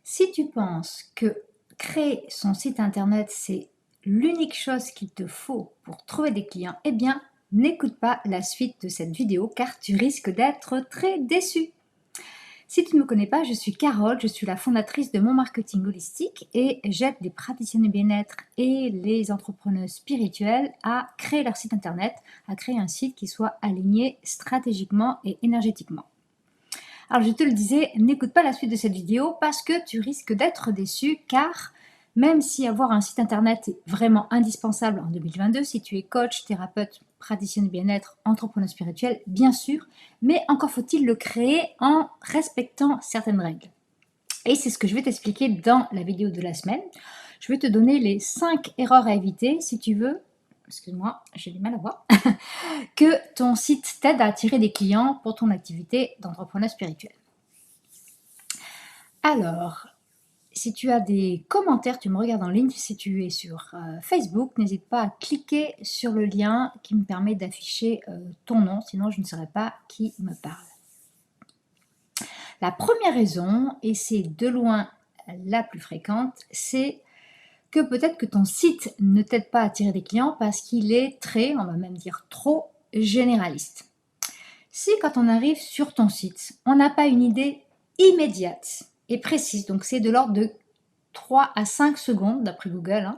Si tu penses que créer son site internet, c'est l'unique chose qu'il te faut pour trouver des clients, eh bien, n'écoute pas la suite de cette vidéo car tu risques d'être très déçu. Si tu ne me connais pas, je suis Carole, je suis la fondatrice de Mon Marketing Holistique et j'aide les praticiens du bien-être et les entrepreneurs spirituels à créer leur site internet, à créer un site qui soit aligné stratégiquement et énergétiquement. Alors je te le disais, n'écoute pas la suite de cette vidéo parce que tu risques d'être déçu car même si avoir un site internet est vraiment indispensable en 2022, si tu es coach, thérapeute, praticien de bien-être, entrepreneur spirituel, bien sûr, mais encore faut-il le créer en respectant certaines règles. Et c'est ce que je vais t'expliquer dans la vidéo de la semaine. Je vais te donner les 5 erreurs à éviter si tu veux, excuse-moi, j'ai du mal à voir, que ton site t'aide à attirer des clients pour ton activité d'entrepreneur spirituel. Alors, si tu as des commentaires, tu me regardes en ligne, si tu es sur Facebook, n'hésite pas à cliquer sur le lien qui me permet d'afficher ton nom, sinon je ne saurais pas qui me parle. La première raison, et c'est de loin la plus fréquente, c'est que peut-être que ton site ne t'aide pas à attirer des clients parce qu'il est très, on va même dire trop, généraliste. Si quand on arrive sur ton site, on n'a pas une idée immédiate et précise, donc c'est de l'ordre de 3 à 5 secondes, d'après Google,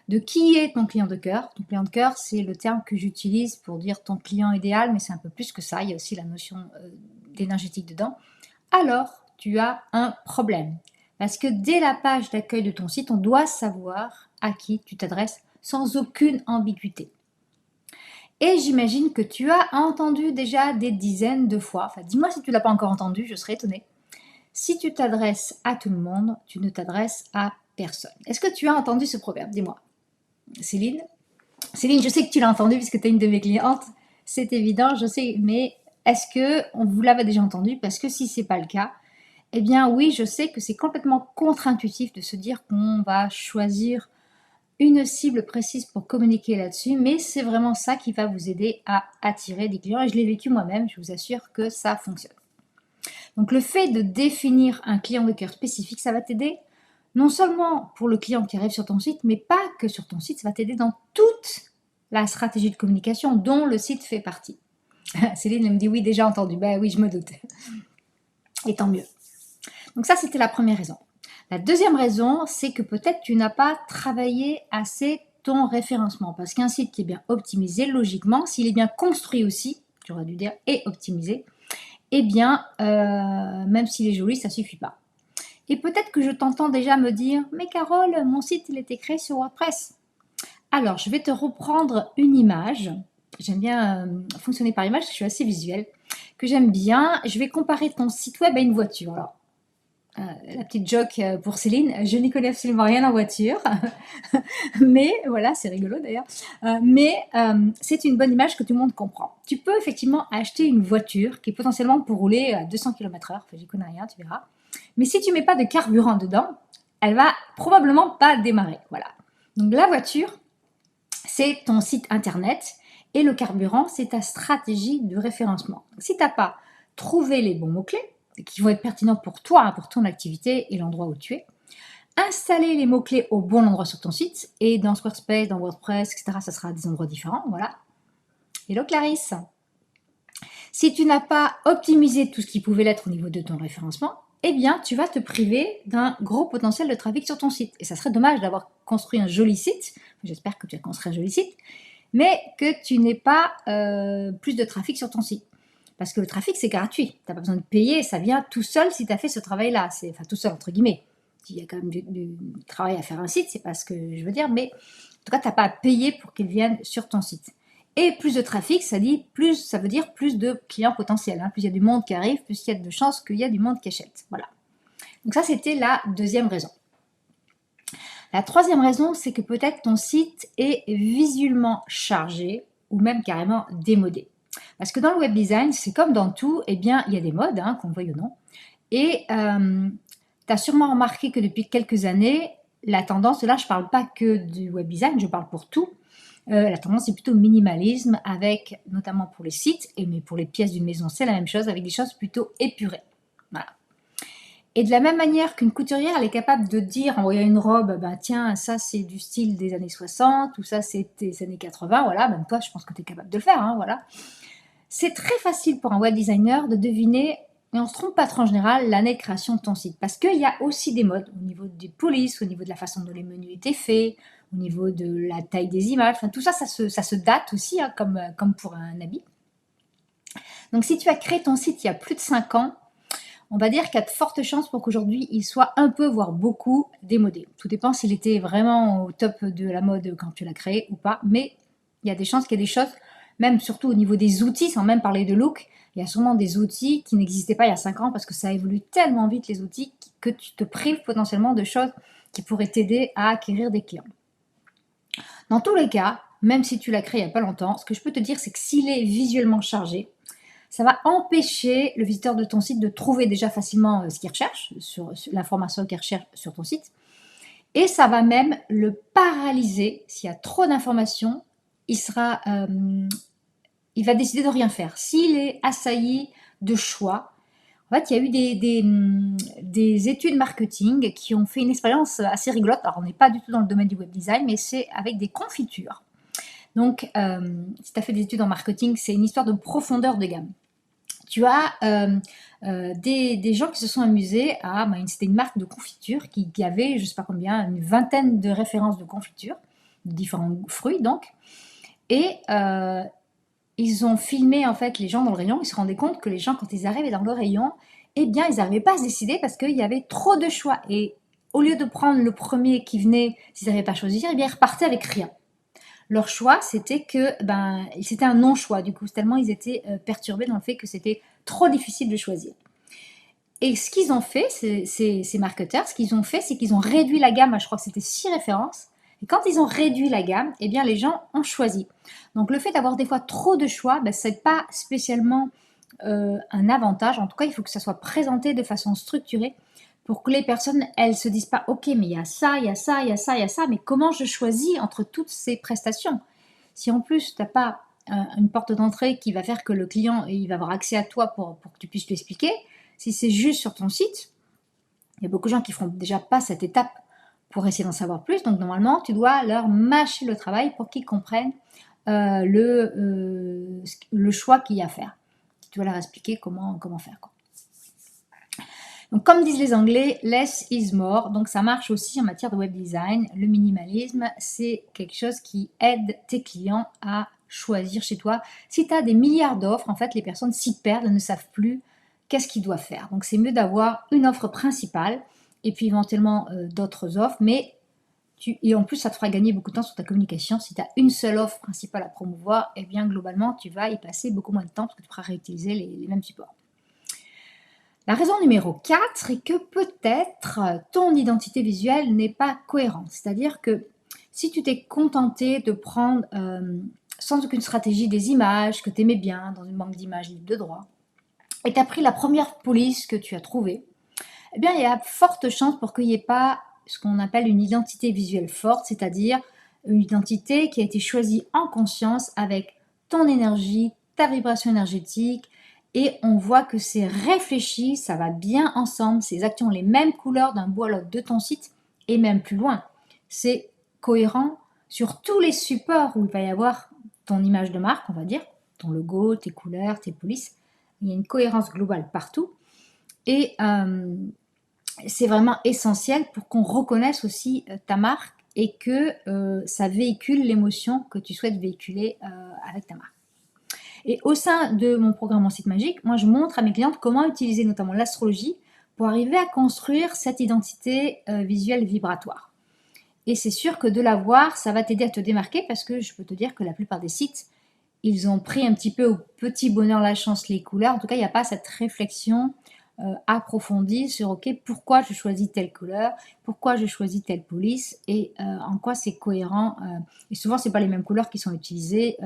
de qui est ton client de cœur. Ton client de cœur, c'est le terme que j'utilise pour dire ton client idéal, mais c'est un peu plus que ça, il y a aussi la notion d'énergétique dedans. Alors, tu as un problème. Parce que dès la page d'accueil de ton site, on doit savoir à qui tu t'adresses sans aucune ambiguïté. Et j'imagine que tu as entendu déjà des dizaines de fois, enfin dis-moi si tu ne l'as pas encore entendu, je serais étonnée. Si tu t'adresses à tout le monde, tu ne t'adresses à personne. Est-ce que tu as entendu ce proverbe? Dis-moi. Céline? Céline, je sais que tu l'as entendu puisque tu es une de mes clientes. C'est évident, je sais, mais est-ce que vous l'avez déjà entendu? Parce que si ce n'est pas le cas, eh bien oui, je sais que c'est complètement contre-intuitif de se dire qu'on va choisir une cible précise pour communiquer là-dessus, mais c'est vraiment ça qui va vous aider à attirer des clients et je l'ai vécu moi-même, je vous assure que ça fonctionne. Donc le fait de définir un client de cœur spécifique, ça va t'aider non seulement pour le client qui arrive sur ton site, mais pas que sur ton site, ça va t'aider dans toute la stratégie de communication dont le site fait partie. Céline elle me dit oui, déjà entendu. Ben oui, je me doute. Et tant mieux. Donc ça, c'était la première raison. La deuxième raison, c'est que peut-être tu n'as pas travaillé assez ton référencement. Parce qu'un site qui est bien optimisé, logiquement, s'il est bien construit aussi, j'aurais dû dire, et optimisé, eh bien, même s'il est joli, ça ne suffit pas. Et peut-être que je t'entends déjà me dire « Mais Carole, mon site, il a été créé sur WordPress. » Alors, je vais te reprendre une image. J'aime bien fonctionner par image, je suis assez visuelle, que j'aime bien. Je vais comparer ton site web à une voiture. Alors, la petite joke pour Céline, je n'y connais absolument rien en voiture, mais voilà, c'est rigolo d'ailleurs, c'est une bonne image que tout le monde comprend. Tu peux effectivement acheter une voiture qui est potentiellement pour rouler à 200 km/h, enfin j'y connais rien, tu verras, mais si tu mets pas de carburant dedans, elle va probablement pas démarrer, voilà. Donc la voiture, c'est ton site internet, et le carburant, c'est ta stratégie de référencement. Donc, si tu n'as pas trouvé les bons mots-clés, qui vont être pertinents pour toi, pour ton activité et l'endroit où tu es, installer les mots-clés au bon endroit sur ton site, et dans Squarespace, dans WordPress, etc., ça sera à des endroits différents, voilà. Hello Clarisse. Si tu n'as pas optimisé tout ce qui pouvait l'être au niveau de ton référencement, eh bien, tu vas te priver d'un gros potentiel de trafic sur ton site. Et ça serait dommage d'avoir construit un joli site, j'espère que tu as construit un joli site, mais que tu n'aies pas plus de trafic sur ton site. Parce que le trafic, c'est gratuit. Tu n'as pas besoin de payer, ça vient tout seul si tu as fait ce travail-là. Enfin, tout seul, entre guillemets. Il y a quand même du travail à faire un site, c'est pas ce que je veux dire, mais en tout cas, tu n'as pas à payer pour qu'ils viennent sur ton site. Et plus de trafic, ça veut dire plus de clients potentiels. Plus il y a du monde qui arrive, plus il y a de chances qu'il y a du monde qui achète. Voilà. Donc ça, c'était la deuxième raison. La troisième raison, c'est que peut-être ton site est visuellement chargé ou même carrément démodé. Parce que dans le web design, c'est comme dans tout, eh bien, il y a des modes, qu'on le veuille ou non. Et tu as sûrement remarqué que depuis quelques années, la tendance, là je ne parle pas que du web design, je parle pour tout. La tendance est plutôt minimalisme, avec, notamment pour les sites, mais pour les pièces d'une maison, c'est la même chose, avec des choses plutôt épurées. Voilà. Et de la même manière qu'une couturière, elle est capable de dire, en voyant une robe, ben tiens, ça c'est du style des années 60, ou ça c'est des années 80, voilà, même toi, je pense que tu es capable de le faire, hein, voilà. C'est très facile pour un web designer de deviner, et on se trompe pas trop en général, l'année de création de ton site. Parce qu'il y a aussi des modes, au niveau des polices, au niveau de la façon dont les menus étaient faits, au niveau de la taille des images, enfin tout ça, ça se date aussi, hein, comme pour un habit. Donc si tu as créé ton site il y a plus de 5 ans, on va dire qu'il y a de fortes chances pour qu'aujourd'hui il soit un peu, voire beaucoup démodé. Tout dépend s'il était vraiment au top de la mode quand tu l'as créé ou pas, mais il y a des chances qu'il y ait des choses, même surtout au niveau des outils, sans même parler de look, il y a sûrement des outils qui n'existaient pas il y a 5 ans parce que ça évolue tellement vite les outils que tu te prives potentiellement de choses qui pourraient t'aider à acquérir des clients. Dans tous les cas, même si tu l'as créé il n'y a pas longtemps, ce que je peux te dire c'est que s'il est visuellement chargé, ça va empêcher le visiteur de ton site de trouver déjà facilement ce qu'il recherche, sur l'information qu'il recherche sur ton site. Et ça va même le paralyser. S'il y a trop d'informations, il va décider de rien faire. S'il est assailli de choix, en fait, il y a eu des études marketing qui ont fait une expérience assez rigolote. Alors, on n'est pas du tout dans le domaine du web design, mais c'est avec des confitures. Donc, si tu as fait des études en marketing, c'est une histoire de profondeur de gamme. Tu as des gens qui se sont amusés à... C'était une marque de confiture qui avait, je ne sais pas combien, une vingtaine de références de confiture, de différents fruits donc. Et ils ont filmé en fait les gens dans le rayon. Ils se rendaient compte que les gens, quand ils arrivaient dans le rayon, eh bien, ils n'arrivaient pas à se décider parce qu'il y avait trop de choix. Et au lieu de prendre le premier qui venait, s'ils n'arrivaient pas à choisir, eh bien, ils repartaient avec rien. Leur choix, c'était c'était un non-choix, du coup, tellement ils étaient perturbés dans le fait que c'était trop difficile de choisir. Et ce qu'ils ont fait, ces marketeurs, ce qu'ils ont fait, c'est qu'ils ont réduit la gamme, je crois que c'était 6 références, et quand ils ont réduit la gamme, eh bien les gens ont choisi. Donc le fait d'avoir des fois trop de choix, ce n'est pas spécialement un avantage, en tout cas il faut que ça soit présenté de façon structurée, pour que les personnes, elles se disent pas, ok, mais il y a ça, il y a ça, il y a ça, il y a ça, mais comment je choisis entre toutes ces prestations? Si en plus, tu n'as pas une porte d'entrée qui va faire que le client, il va avoir accès à toi pour que tu puisses lui expliquer, si c'est juste sur ton site, il y a beaucoup de gens qui ne feront déjà pas cette étape pour essayer d'en savoir plus, donc normalement, tu dois leur mâcher le travail pour qu'ils comprennent le choix qu'il y a à faire. Tu dois leur expliquer comment faire, quoi. Donc, comme disent les Anglais, less is more. Donc, ça marche aussi en matière de web design. Le minimalisme, c'est quelque chose qui aide tes clients à choisir chez toi. Si tu as des milliards d'offres, en fait, les personnes s'y perdent, elles ne savent plus qu'est-ce qu'ils doivent faire. Donc, c'est mieux d'avoir une offre principale et puis éventuellement d'autres offres. Et en plus, ça te fera gagner beaucoup de temps sur ta communication. Si tu as une seule offre principale à promouvoir, eh bien, globalement, tu vas y passer beaucoup moins de temps parce que tu pourras réutiliser les mêmes supports. La raison numéro 4 est que peut-être ton identité visuelle n'est pas cohérente. C'est-à-dire que si tu t'es contenté de prendre sans aucune stratégie des images que tu aimais bien dans une banque d'images libre de droit, et tu as pris la première police que tu as trouvée, eh bien il y a forte chance pour qu'il n'y ait pas ce qu'on appelle une identité visuelle forte, c'est-à-dire une identité qui a été choisie en conscience avec ton énergie, ta vibration énergétique, et on voit que c'est réfléchi, ça va bien ensemble, ces actions ont les mêmes couleurs d'un bout à l'autre de ton site, et même plus loin. C'est cohérent sur tous les supports où il va y avoir ton image de marque, on va dire, ton logo, tes couleurs, tes polices. Il y a une cohérence globale partout. Et c'est vraiment essentiel pour qu'on reconnaisse aussi ta marque et que ça véhicule l'émotion que tu souhaites véhiculer avec ta marque. Et au sein de mon programme Mon Site Magique, moi je montre à mes clientes comment utiliser notamment l'astrologie pour arriver à construire cette identité visuelle vibratoire. Et c'est sûr que de l'avoir, ça va t'aider à te démarquer parce que je peux te dire que la plupart des sites, ils ont pris un petit peu au petit bonheur la chance les couleurs. En tout cas, il n'y a pas cette réflexion approfondie sur ok, pourquoi je choisis telle couleur, pourquoi je choisis telle police et en quoi c'est cohérent. Et souvent, c'est pas les mêmes couleurs qui sont utilisées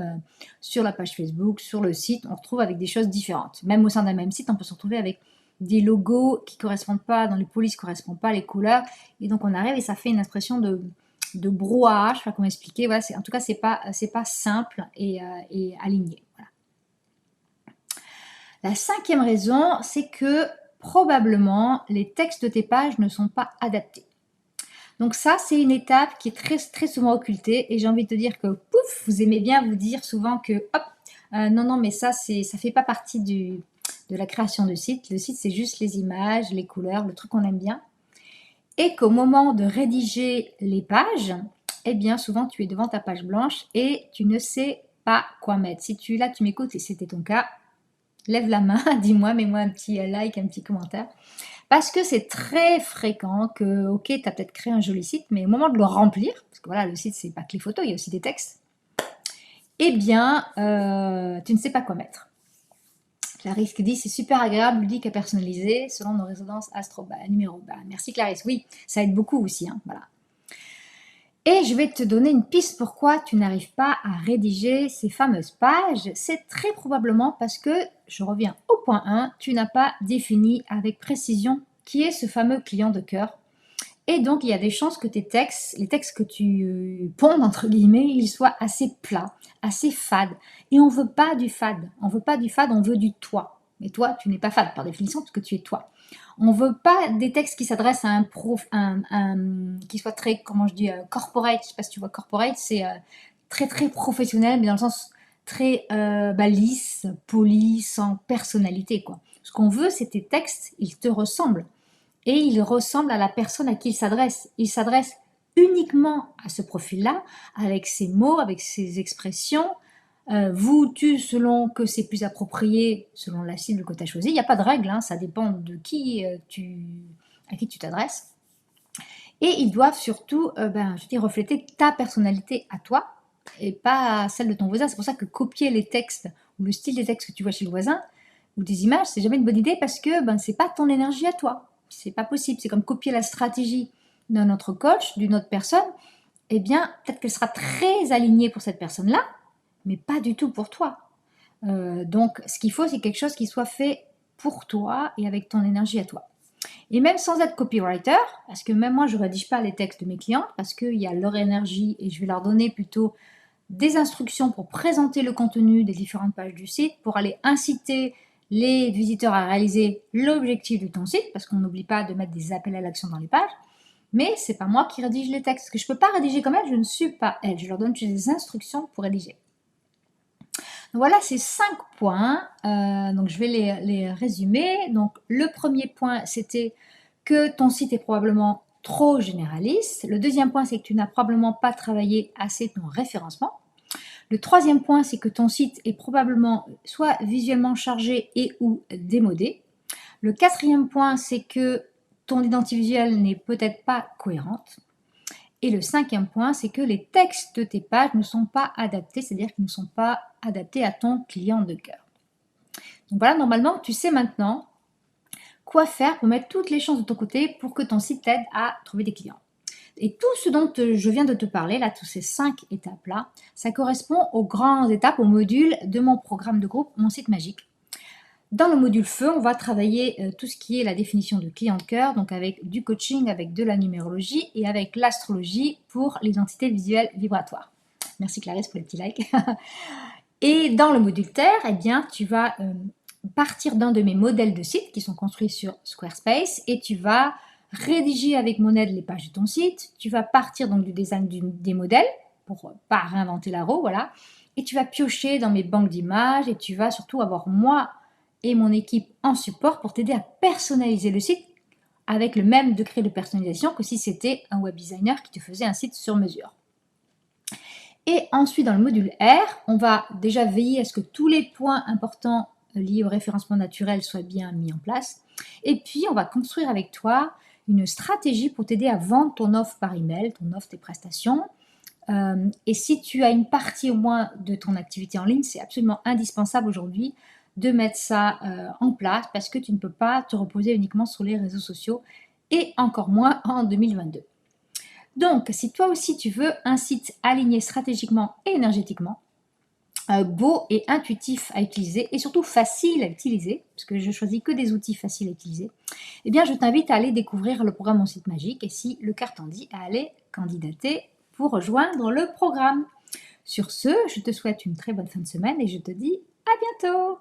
sur la page Facebook, sur le site. On retrouve avec des choses différentes. Même au sein d'un même site, on peut se retrouver avec des logos qui correspondent pas, dans les polices correspondent pas les couleurs. Et donc, on arrive et ça fait une impression de brouhaha, je sais pas comment expliquer. Voilà, en tout cas, c'est pas simple et aligné. Voilà. La 5e raison, c'est que probablement les textes de tes pages ne sont pas adaptés. Donc ça, c'est une étape qui est très, très souvent occultée et j'ai envie de te dire que pouf, vous aimez bien vous dire souvent que hop, non, non, mais ça fait pas partie de la création de site. Le site, c'est juste les images, les couleurs, le truc qu'on aime bien. Et qu'au moment de rédiger les pages, eh bien souvent tu es devant ta page blanche et tu ne sais pas quoi mettre. Si tu m'écoutes et c'était ton cas, lève la main, dis-moi, mets-moi un petit like, un petit commentaire. Parce que c'est très fréquent que, ok, tu as peut-être créé un joli site, mais au moment de le remplir, parce que voilà, le site, c'est pas que les photos, il y a aussi des textes, eh bien, tu ne sais pas quoi mettre. Clarisse qui dit, c'est super agréable, ludique à personnaliser, selon nos résonances astro. Numéro. Merci Clarisse, oui, ça aide beaucoup aussi, hein, voilà. Et je vais te donner une piste pourquoi tu n'arrives pas à rédiger ces fameuses pages. C'est très probablement parce que, je reviens au point 1, tu n'as pas défini avec précision qui est ce fameux client de cœur. Et donc, il y a des chances que tes textes, les textes que tu pondes, entre guillemets, ils soient assez plats, assez fades. Et on ne veut pas du fade. On veut pas du fade, on veut du toi. Mais toi, tu n'es pas fade par définition parce que tu es toi. On ne veut pas des textes qui s'adressent à un prof, qui soit très, comment je dis, corporate. Je ne sais pas si tu vois corporate, c'est très très professionnel, mais dans le sens très lisse, poli, sans personnalité, quoi. Ce qu'on veut, c'est tes textes, ils te ressemblent. Et ils ressemblent à la personne à qui il s'adresse. Il s'adresse uniquement à ce profil-là, avec ses mots, avec ses expressions, vous, tu, selon que c'est plus approprié, selon la cible que tu as choisie. Il n'y a pas de règle, hein, ça dépend de qui à qui tu t'adresses. Et ils doivent surtout refléter ta personnalité à toi et pas celle de ton voisin. C'est pour ça que copier les textes ou le style des textes que tu vois chez le voisin ou des images, c'est jamais une bonne idée parce que c'est pas ton énergie à toi. C'est pas possible. C'est comme copier la stratégie d'un autre coach, d'une autre personne. Eh bien, peut-être qu'elle sera très alignée pour cette personne-là, mais pas du tout pour toi. Donc, ce qu'il faut, c'est quelque chose qui soit fait pour toi et avec ton énergie à toi. Et même sans être copywriter, parce que même moi, je ne rédige pas les textes de mes clientes, parce qu'il y a leur énergie et je vais leur donner plutôt des instructions pour présenter le contenu des différentes pages du site, pour aller inciter les visiteurs à réaliser l'objectif de ton site, parce qu'on n'oublie pas de mettre des appels à l'action dans les pages. Mais c'est pas moi qui rédige les textes, parce que je ne peux pas rédiger comme elle, je ne suis pas elle. Je leur donne juste des instructions pour rédiger. Donc voilà ces 5 points. Donc je vais les résumer. Donc le premier point, c'était que ton site est probablement trop généraliste. Le deuxième point, c'est que tu n'as probablement pas travaillé assez ton référencement. Le troisième point, c'est que ton site est probablement soit visuellement chargé et ou démodé. Le quatrième point, c'est que ton identité visuelle n'est peut-être pas cohérente. Et le cinquième point, c'est que les textes de tes pages ne sont pas adaptés, c'est-à-dire qu'ils ne sont pas adaptés à ton client de cœur. Donc voilà, normalement, tu sais maintenant quoi faire pour mettre toutes les chances de ton côté pour que ton site t'aide à trouver des clients. Et tout ce dont je viens de te parler, là, toutes ces 5 étapes-là, ça correspond aux grandes étapes, aux modules de mon programme de groupe, mon site magique. Dans le module feu, on va travailler tout ce qui est la définition de client de cœur, donc avec du coaching, avec de la numérologie et avec l'astrologie pour l'identité visuelle vibratoire. Merci Clarisse pour les petits likes. Et dans le module terre, eh bien, tu vas partir d'un de mes modèles de site qui sont construits sur Squarespace et tu vas rédiger avec mon aide les pages de ton site. Tu vas partir donc du design des modèles pour pas réinventer la roue, voilà. Et tu vas piocher dans mes banques d'images et tu vas surtout avoir moi et mon équipe en support pour t'aider à personnaliser le site avec le même degré de personnalisation que si c'était un web designer qui te faisait un site sur mesure. Et ensuite, dans le module R, on va déjà veiller à ce que tous les points importants liés au référencement naturel soient bien mis en place. Et puis, on va construire avec toi une stratégie pour t'aider à vendre ton offre par email, ton offre, tes prestations. Et si tu as une partie au moins de ton activité en ligne, c'est absolument indispensable aujourd'hui de mettre ça en place parce que tu ne peux pas te reposer uniquement sur les réseaux sociaux et encore moins en 2022. Donc, si toi aussi tu veux un site aligné stratégiquement et énergétiquement, beau et intuitif à utiliser et surtout facile à utiliser, parce que je choisis que des outils faciles à utiliser, eh bien je t'invite à aller découvrir le programme Mon Site Magique et si le cœur t'en dit, à aller candidater pour rejoindre le programme. Sur ce, je te souhaite une très bonne fin de semaine et je te dis à bientôt!